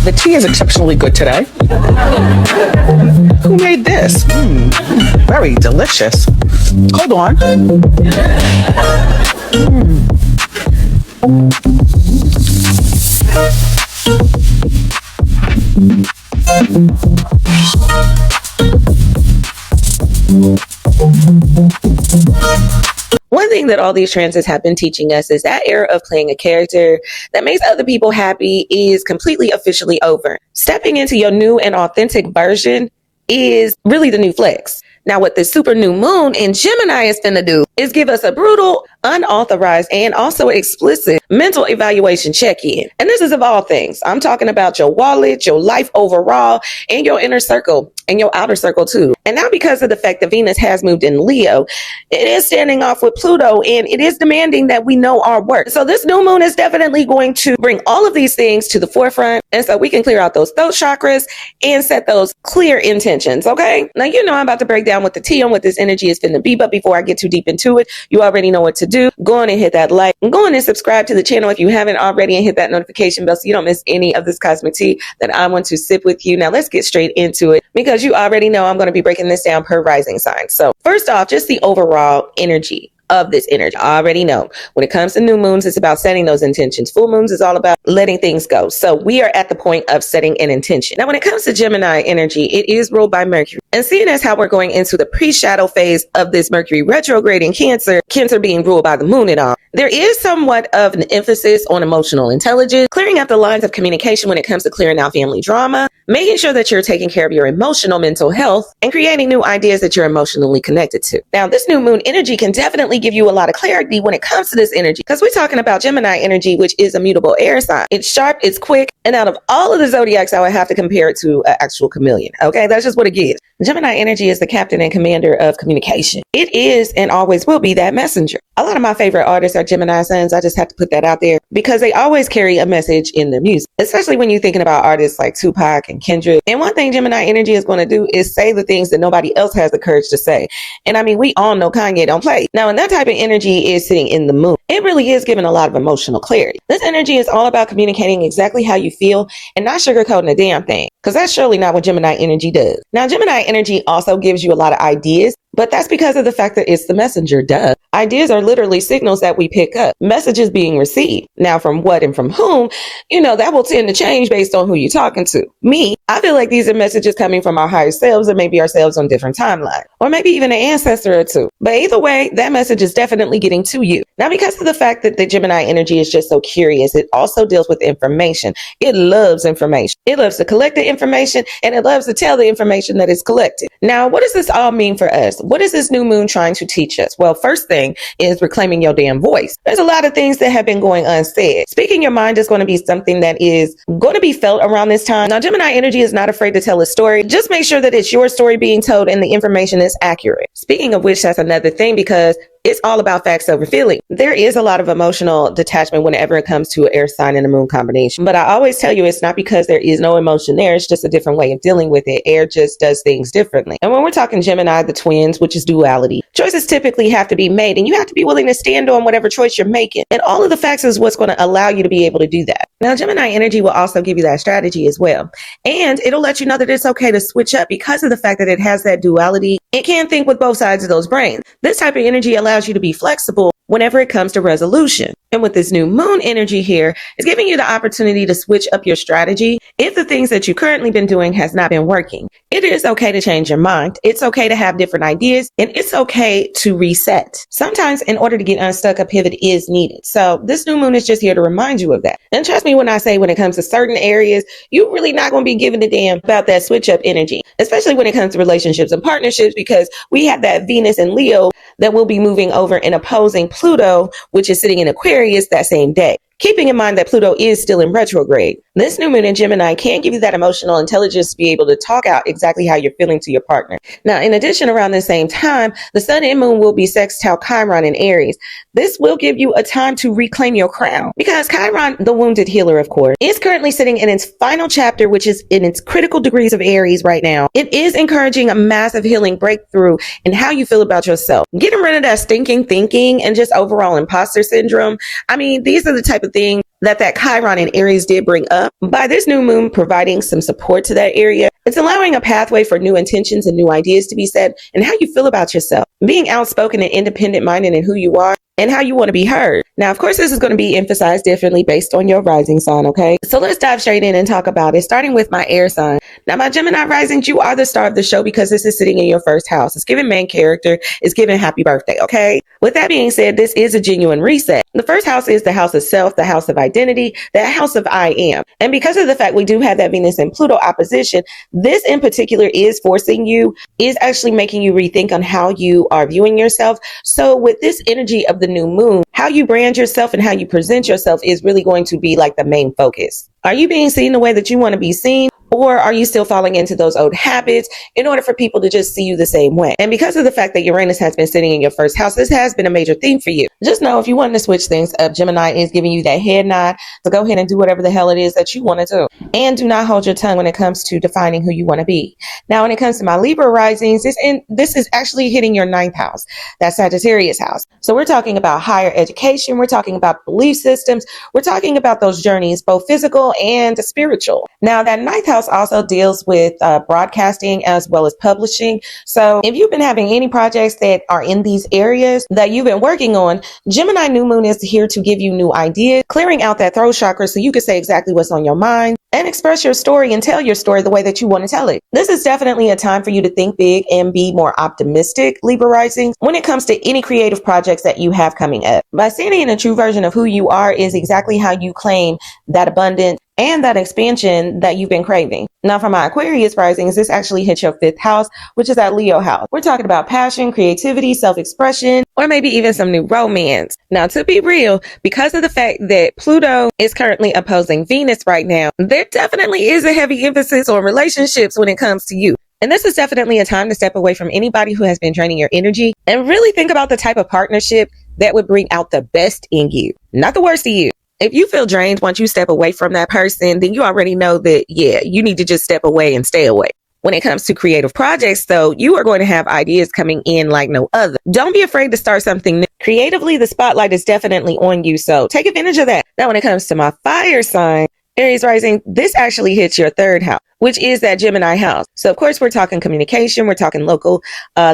The tea is exceptionally good today. Who made this? Very delicious. Hold on. One thing that all these transits have been teaching us is that era of playing a character that makes other people happy is completely officially over. Stepping into your new and authentic version is really the new flex. Now, what this super new moon in Gemini is finna do is give us a brutal, unauthorized, and also explicit mental evaluation check-in. And this is of all things. I'm talking about your wallet, your life overall, and your inner circle, and your outer circle too. And now because of the fact that Venus has moved in Leo, it is standing off with Pluto, and it is demanding that we know our worth. So this new moon is definitely going to bring all of these things to the forefront. And so we can clear out those throat chakras and set those clear intentions, okay? Now, you know I'm about to break down what the tea on what this energy is finna be, but before I get too deep into it, you already know what to do. Go on and hit that like, and go on and subscribe to the channel if you haven't already, and hit that notification bell so you don't miss any of this cosmic tea that I want to sip with you. Now let's get straight into it, because you already know I'm going to be breaking this down per rising sign. So first off, just the overall energy of this energy. I already know when it comes to new moons, it's about setting those intentions. Full moons is all about letting things go. So we are at the point of setting an intention. Now, when it comes to Gemini energy, it is ruled by Mercury. And seeing as how we're going into the pre-shadow phase of this Mercury retrograde in Cancer, Cancer being ruled by the moon and all, there is somewhat of an emphasis on emotional intelligence, clearing out the lines of communication when it comes to clearing out family drama, making sure that you're taking care of your emotional mental health, and creating new ideas that you're emotionally connected to. Now, this new moon energy can definitely give you a lot of clarity when it comes to this energy, because we're talking about Gemini energy, which is a mutable air sign. It's sharp, it's quick, and out of all of the zodiacs, I would have to compare it to an actual chameleon. Okay, that's just what it gives. Gemini energy is the captain and commander of communication. It is and always will be that messenger. A lot of my favorite artists are Gemini suns. I just have to put that out there because they always carry a message in their music, especially when you're thinking about artists like Tupac and Kendrick. And one thing Gemini energy is going to do is say the things that nobody else has the courage to say. And I mean, we all know Kanye don't play. Now, when that type of energy is sitting in the moon, it really is giving a lot of emotional clarity. This energy is all about communicating exactly how you feel and not sugarcoating a damn thing, because that's surely not what Gemini energy does. Now, Gemini energy also gives you a lot of ideas, but that's because of the fact that it's the messenger. Duh. Ideas are literally signals that we pick up, messages being received. Now, from what and from whom, that will tend to change based on who you're talking to. Me, I feel like these are messages coming from our higher selves, or maybe ourselves on different timelines, or maybe even an ancestor or two. But either way, that message is definitely getting to you. Now, because of the fact that the Gemini energy is just so curious, it also deals with information. It loves information. It loves to collect the information, and it loves to tell the information that is collected. Now, what does this all mean for us? What is this new moon trying to teach us? Well, first thing is reclaiming your damn voice. There's a lot of things that have been going unsaid. Speaking your mind is going to be something that is going to be felt around this time. Now, Gemini energy is not afraid to tell a story. Just make sure that it's your story being told and the information is accurate. Speaking of which, that's another thing, because it's all about facts over feeling. There is a lot of emotional detachment whenever it comes to an air sign and a moon combination. But I always tell you, it's not because there is no emotion there. It's just a different way of dealing with it. Air just does things differently. And when we're talking Gemini, the twins, which is duality, choices typically have to be made, and you have to be willing to stand on whatever choice you're making. And all of the facts is what's going to allow you to be able to do that. Now, Gemini energy will also give you that strategy as well. And it'll let you know that it's okay to switch up because of the fact that it has that duality. It can think with both sides of those brains. This type of energy allows you to be flexible whenever it comes to resolution. And with this new moon energy here, it's giving you the opportunity to switch up your strategy if the things that you've currently been doing has not been working. It is okay to change your mind. It's okay to have different ideas, and it's okay to reset. Sometimes in order to get unstuck, a pivot is needed. So this new moon is just here to remind you of that. And trust me when I say, when it comes to certain areas, you're really not going to be giving a damn about that switch up energy, especially when it comes to relationships and partnerships, because we have that Venus and Leo that will be moving over and opposing Pluto, which is sitting in Aquarius that same day. Keeping in mind that Pluto is still in retrograde. This new moon in Gemini can give you that emotional intelligence to be able to talk out exactly how you're feeling to your partner. Now, in addition, around the same time, the sun and moon will be sextile Chiron in Aries. This will give you a time to reclaim your crown, because Chiron, the wounded healer, of course, is currently sitting in its final chapter, which is in its critical degrees of Aries right now. It is encouraging a massive healing breakthrough in how you feel about yourself. Getting rid of that stinking thinking and just overall imposter syndrome. I mean, these are the type of things that Chiron in Aries did bring up. By this new moon providing some support to that area, it's allowing a pathway for new intentions and new ideas to be set and how you feel about yourself. Being outspoken and independent minded in who you are and how you want to be heard. Now, of course, this is going to be emphasized differently based on your rising sign, okay? So let's dive straight in and talk about it, starting with my air sign. Now, my Gemini risings, you are the star of the show because this is sitting in your first house. It's giving main character. It's giving happy birthday, okay? With that being said, this is a genuine reset. The first house is the house of self, the house of identity, the house of I am. And because of the fact we do have that Venus and Pluto opposition, this in particular is actually making you rethink on how you are viewing yourself. So with this energy of the new moon, how you brand yourself and how you present yourself is really going to be like the main focus. Are you being seen the way that you want to be seen? Or are you still falling into those old habits in order for people to just see you the same way? And because of the fact that Uranus has been sitting in your first house, this has been a major theme for you. Just know if you want to switch things up, Gemini is giving you that head nod to go ahead and do whatever the hell it is that you want to do. And do not hold your tongue when it comes to defining who you want to be. Now, when it comes to my Libra risings, this is actually hitting your ninth house, that Sagittarius house. So we're talking about higher education. We're talking about belief systems. We're talking about those journeys, both physical and spiritual. Now, that ninth house also deals with broadcasting as well as publishing. So if you've been having any projects that are in these areas that you've been working on, Gemini new moon is here to give you new ideas, clearing out that throat chakra so you can say exactly what's on your mind and express your story and tell your story the way that you want to tell it. This is definitely a time for you to think big and be more optimistic, Libra rising, when it comes to any creative projects that you have coming up. By standing in a true version of who you are is exactly how you claim that abundance and that expansion that you've been craving. Now, for my Aquarius risings, this actually hits your fifth house, which is that Leo house. We're talking about passion, creativity, self-expression, or maybe even some new romance. Now, to be real, because of the fact that Pluto is currently opposing Venus right now, there definitely is a heavy emphasis on relationships when it comes to you. And this is definitely a time to step away from anybody who has been draining your energy and really think about the type of partnership that would bring out the best in you, not the worst of you. If you feel drained once you step away from that person, then you already know that, yeah, you need to just step away and stay away. When it comes to creative projects, though, you are going to have ideas coming in like no other. Don't be afraid to start something new. Creatively, the spotlight is definitely on you, so take advantage of that. Now, when it comes to my fire sign, Aries rising, this actually hits your third house, which is that Gemini house. So, of course, we're talking communication, we're talking local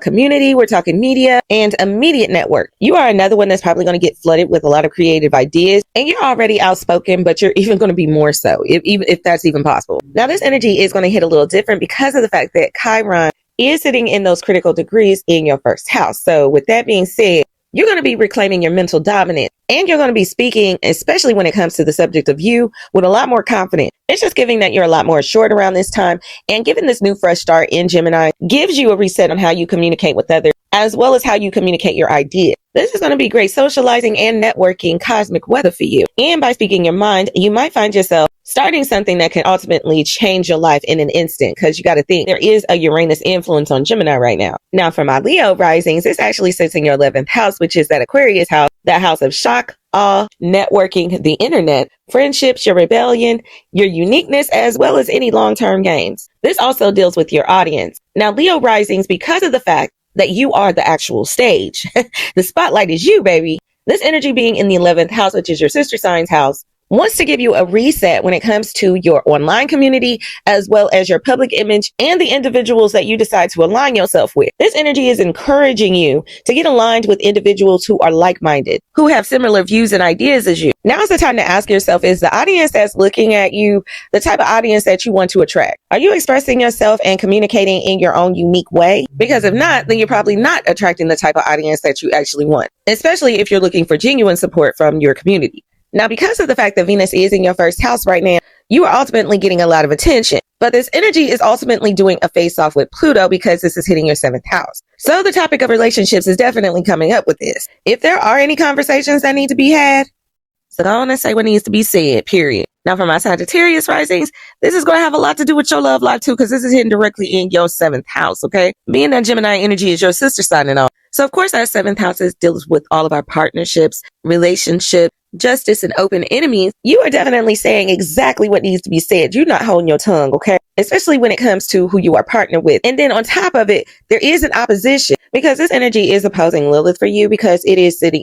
community, we're talking media and immediate network. You are another one that's probably going to get flooded with a lot of creative ideas, and you're already outspoken, but you're even going to be more so, if that's even possible. Now, this energy is going to hit a little different because of the fact that Chiron is sitting in those critical degrees in your first house. So, with that being said, you're going to be reclaiming your mental dominance, and you're going to be speaking, especially when it comes to the subject of you, with a lot more confidence. It's just giving that you're a lot more assured around this time, and given this new fresh start in Gemini gives you a reset on how you communicate with others, as well as how you communicate your ideas. This is going to be great socializing and networking cosmic weather for you. And by speaking your mind, you might find yourself starting something that can ultimately change your life in an instant, because you got to think there is a Uranus influence on Gemini right now. Now, for my Leo risings, this actually sits in your 11th house, which is that Aquarius house, that house of shock, awe, networking, the internet, friendships, your rebellion, your uniqueness, as well as any long-term gains. This also deals with your audience. Now, Leo risings, because of the fact that you are the actual stage, the spotlight is you, baby. This energy being in the 11th house, which is your sister sign's house, wants to give you a reset when it comes to your online community, as well as your public image and the individuals that you decide to align yourself with. This energy is encouraging you to get aligned with individuals who are like-minded, who have similar views and ideas as you. Now's the time to ask yourself, is the audience that's looking at you the type of audience that you want to attract? Are you expressing yourself and communicating in your own unique way? Because if not, then you're probably not attracting the type of audience that you actually want, especially if you're looking for genuine support from your community. Now, because of the fact that Venus is in your first house right now, you are ultimately getting a lot of attention. But this energy is ultimately doing a face-off with Pluto because this is hitting your 7th house. So the topic of relationships is definitely coming up with this. If there are any conversations that need to be had, so go on and say what needs to be said, period. Now, for my Sagittarius risings, this is going to have a lot to do with your love life too, because this is hitting directly in your 7th house, okay? Being that Gemini energy is your sister sign and all. So, of course, our 7th house deals with all of our partnerships, relationships, justice and open enemies, you are definitely saying exactly what needs to be said. You're not holding your tongue, okay? Especially when it comes to who you are partnered with. And then on top of it, there is an opposition because this energy is opposing Lilith for you because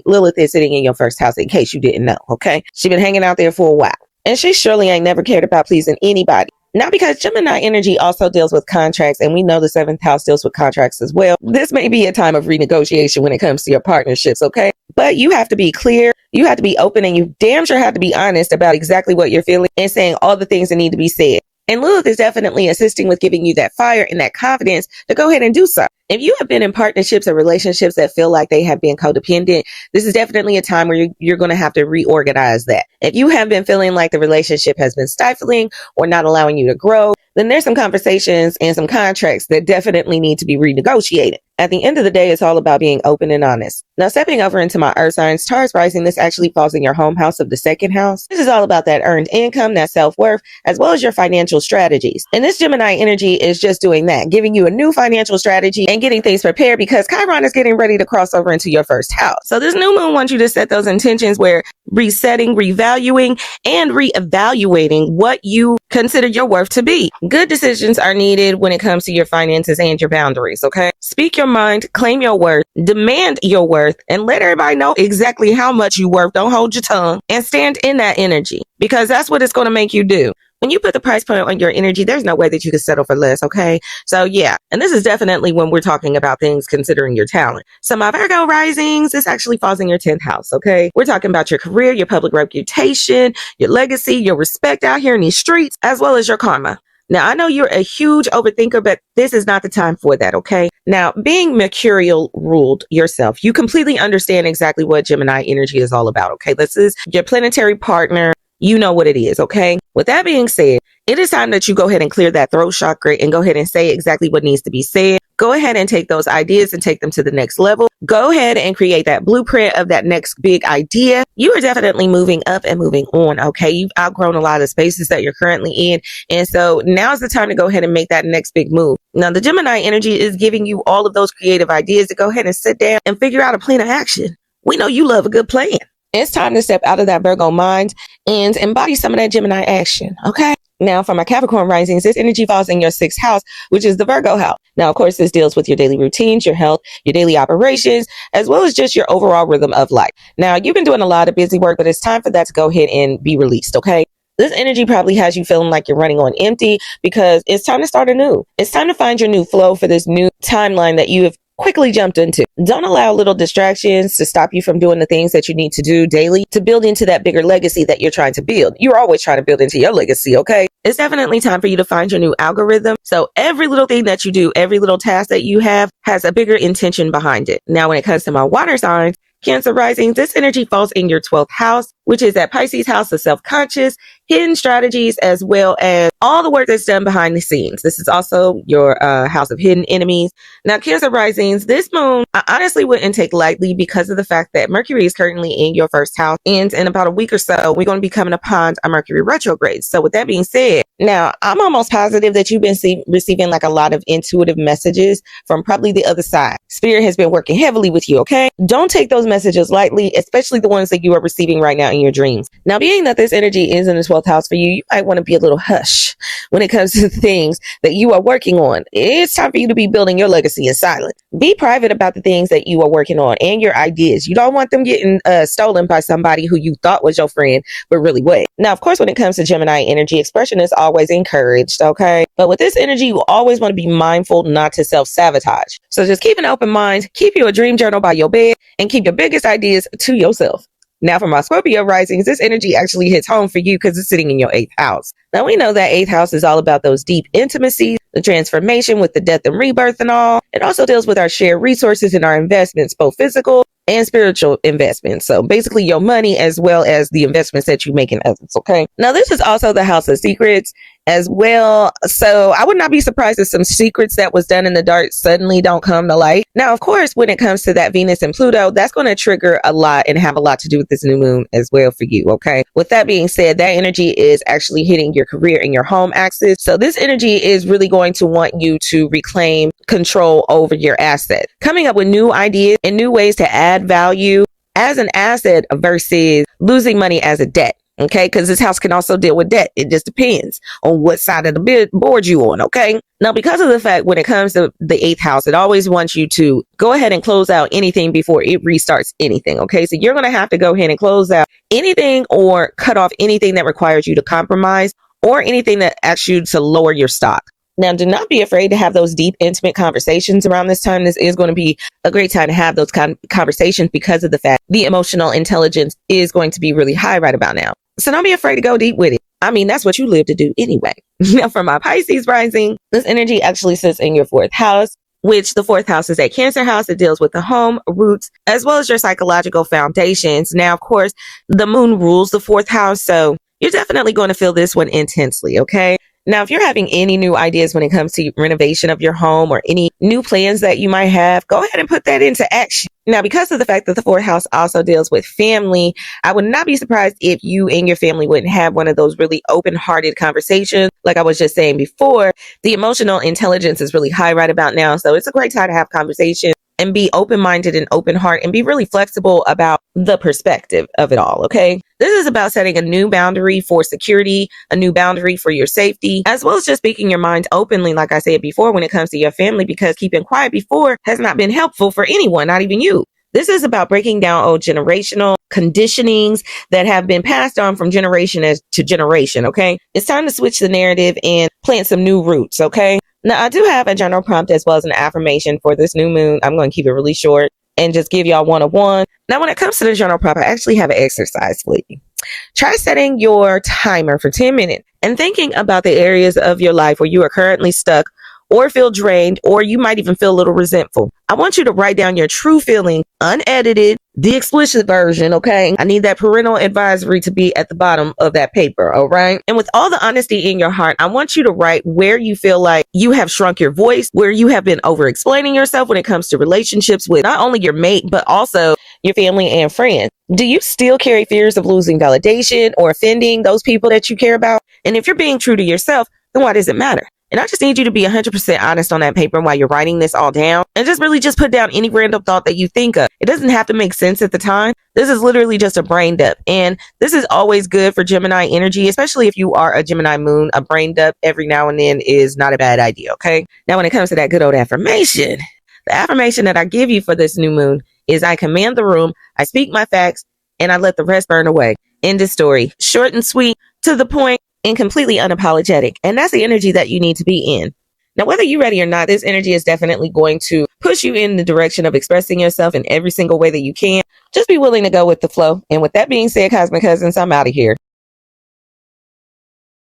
Lilith is sitting in your first house, in case you didn't know, okay? She's been hanging out there for a while. And she surely ain't never cared about pleasing anybody. Now, because Gemini energy also deals with contracts, and we know the seventh house deals with contracts as well. This may be a time of renegotiation when it comes to your partnerships, okay? But you have to be clear, you have to be open, and you damn sure have to be honest about exactly what you're feeling and saying all the things that need to be said. And Lilith is definitely assisting with giving you that fire and that confidence to go ahead and do so. If you have been in partnerships or relationships that feel like they have been codependent, this is definitely a time where you're going to have to reorganize that. If you have been feeling like the relationship has been stifling or not allowing you to grow, then there's some conversations and some contracts that definitely need to be renegotiated. At the end of the day, it's all about being open and honest. Now, stepping over into my earth signs, Taurus rising, this actually falls in your home house of the second house. This is all about that earned income, that self-worth, as well as your financial strategies. And this Gemini energy is just doing that, giving you a new financial strategy and getting things prepared because Chiron is getting ready to cross over into your first house. So this new moon wants you to set those intentions where resetting, revaluing, and reevaluating what you consider your worth to be. Good decisions are needed when it comes to your finances and your boundaries, okay? Speak your mind, claim your worth, demand your worth, and let everybody know exactly how much you worth. Don't hold your tongue and stand in that energy because that's what it's going to make you do. When you put the price point on your energy, there's no way that you can settle for less, okay? So yeah, and this is definitely when we're talking about things considering your talent. So my Virgo risings, this actually falls in your 10th house, okay? We're talking about your career, your public reputation, your legacy, your respect out here in these streets, as well as your karma. Now, I know you're a huge overthinker, but this is not the time for that, okay? Now, being Mercurial ruled yourself, you completely understand exactly what Gemini energy is all about, okay? This is your planetary partner. You know what it is, okay? With that being said, it is time that you go ahead and clear that throat chakra and go ahead and say exactly what needs to be said. Go ahead and take those ideas and take them to the next level. Go ahead and create that blueprint of that next big idea. You are definitely moving up and moving on, okay? You've outgrown a lot of spaces that you're currently in. And so now's the time to go ahead and make that next big move. Now, the Gemini energy is giving you all of those creative ideas to go ahead and sit down and figure out a plan of action. We know you love a good plan. It's time to step out of that Virgo mind and embody some of that Gemini action, okay? Now, for my Capricorn risings, this energy falls in your 6th house, which is the Virgo house. Now, of course, this deals with your daily routines, your health, your daily operations, as well as just your overall rhythm of life. Now, you've been doing a lot of busy work, but it's time for that to go ahead and be released, okay? This energy probably has you feeling like you're running on empty because it's time to start anew. It's time to find your new flow for this new timeline that you have quickly jumped into. Don't allow little distractions to stop you from doing the things that you need to do daily to build into that bigger legacy that you're trying to build. You're always trying to build into your legacy, okay? It's definitely time for you to find your new algorithm. So every little thing that you do, every little task that you have has a bigger intention behind it. Now, when it comes to my water signs, Cancer rising, this energy falls in your 12th house, which is that Pisces house of self-conscious, hidden strategies, as well as all the work that's done behind the scenes. This is also your house of hidden enemies. Now, Cancer risings, this moon, I honestly wouldn't take lightly because of the fact that Mercury is currently in your first house. And in about a week or so, we're going to be coming upon a Mercury retrograde. So with that being said, now I'm almost positive that you've been receiving like a lot of intuitive messages from probably the other side. Spirit has been working heavily with you, okay? Don't take those messages lightly, especially the ones that you are receiving right now in your dreams. Now, being that this energy is in the 12th house for you, you might want to be a little hush when it comes to the things that you are working on. It's time for you to be building your legacy in silence. Be private about the things that you are working on and your ideas. You don't want them getting stolen by somebody who you thought was your friend, but really wasn't. Now, of course, when it comes to Gemini energy, expression is always encouraged, okay? But with this energy, you always want to be mindful not to self-sabotage. So just keep an open mind, keep you a dream journal by your bed, and keep your biggest ideas to yourself. Now, for my Scorpio risings, this energy actually hits home for you because it's sitting in your 8th house. Now, we know that 8th house is all about those deep intimacies, the transformation with the death and rebirth and all. It also deals with our shared resources and our investments, both physical and spiritual investments. So basically your money as well as the investments that you make in others, okay? Now, this is also the house of secrets as well. So I would not be surprised if some secrets that was done in the dark suddenly don't come to light. Now, of course, when it comes to that Venus and Pluto, that's going to trigger a lot and have a lot to do with this new moon as well for you, okay? With that being said, that energy is actually hitting your career and your home axis. So this energy is really going to want you to reclaim control over your asset, coming up with new ideas and new ways to add value, as an asset versus losing money as a debt. Okay, because this house can also deal with debt. It just depends on what side of the board you on. Okay, now because of the fact when it comes to the eighth house, it always wants you to go ahead and close out anything before it restarts anything. Okay, so you're going to have to go ahead and close out anything or cut off anything that requires you to compromise or anything that asks you to lower your stock. Now, do not be afraid to have those deep, intimate conversations around this time. This is going to be a great time to have those conversations because of the fact the emotional intelligence is going to be really high right about now. So don't be afraid to go deep with it. I mean, that's what you live to do anyway. Now, for my Pisces rising, this energy actually sits in your fourth house, which the fourth house is a Cancer house. It deals with the home, roots, as well as your psychological foundations. Now, of course, the moon rules the fourth house, so you're definitely going to feel this one intensely, okay? Now, if you're having any new ideas when it comes to renovation of your home or any new plans that you might have, go ahead and put that into action. Now, because of the fact that the fourth house also deals with family, I would not be surprised if you and your family wouldn't have one of those really open-hearted conversations. Like I was just saying before, the emotional intelligence is really high right about now. So it's a great time to have conversations and be open-minded and open heart and be really flexible about the perspective of it all, okay? This is about setting a new boundary for security, a new boundary for your safety, as well as just speaking your mind openly, like I said before, when it comes to your family, because keeping quiet before has not been helpful for anyone, not even you. This is about breaking down old generational conditionings that have been passed on from generation to generation, okay? It's time to switch the narrative and plant some new roots, okay? Now, I do have a journal prompt as well as an affirmation for this new moon. I'm going to keep it really short and just give y'all one-on-one. Now, when it comes to the journal prompt, I actually have an exercise for you. Try setting your timer for 10 minutes and thinking about the areas of your life where you are currently stuck or feel drained, or you might even feel a little resentful. I want you to write down your true feeling, unedited, the explicit version, okay? I need that parental advisory to be at the bottom of that paper, all right? And with all the honesty in your heart, I want you to write where you feel like you have shrunk your voice, where you have been over-explaining yourself when it comes to relationships with not only your mate, but also your family and friends. Do you still carry fears of losing validation or offending those people that you care about? And if you're being true to yourself, then why does it matter? And I just need you to be 100% honest on that paper while you're writing this all down, and just put down any random thought that you think of. It doesn't have to make sense at the time. This is literally just a brain dump. And this is always good for Gemini energy, especially if you are a Gemini moon. A brain dump every now and then is not a bad idea, okay? Now, when it comes to that good old affirmation, the affirmation that I give you for this new moon is I command the room, I speak my facts, and I let the rest burn away. End of story. Short and sweet, to the point, and completely unapologetic. And that's the energy that you need to be in. Now, whether you're ready or not, this energy is definitely going to push you in the direction of expressing yourself in every single way that you can. Just be willing to go with the flow. And with that being said, Cosmic Cousins, I'm out of here.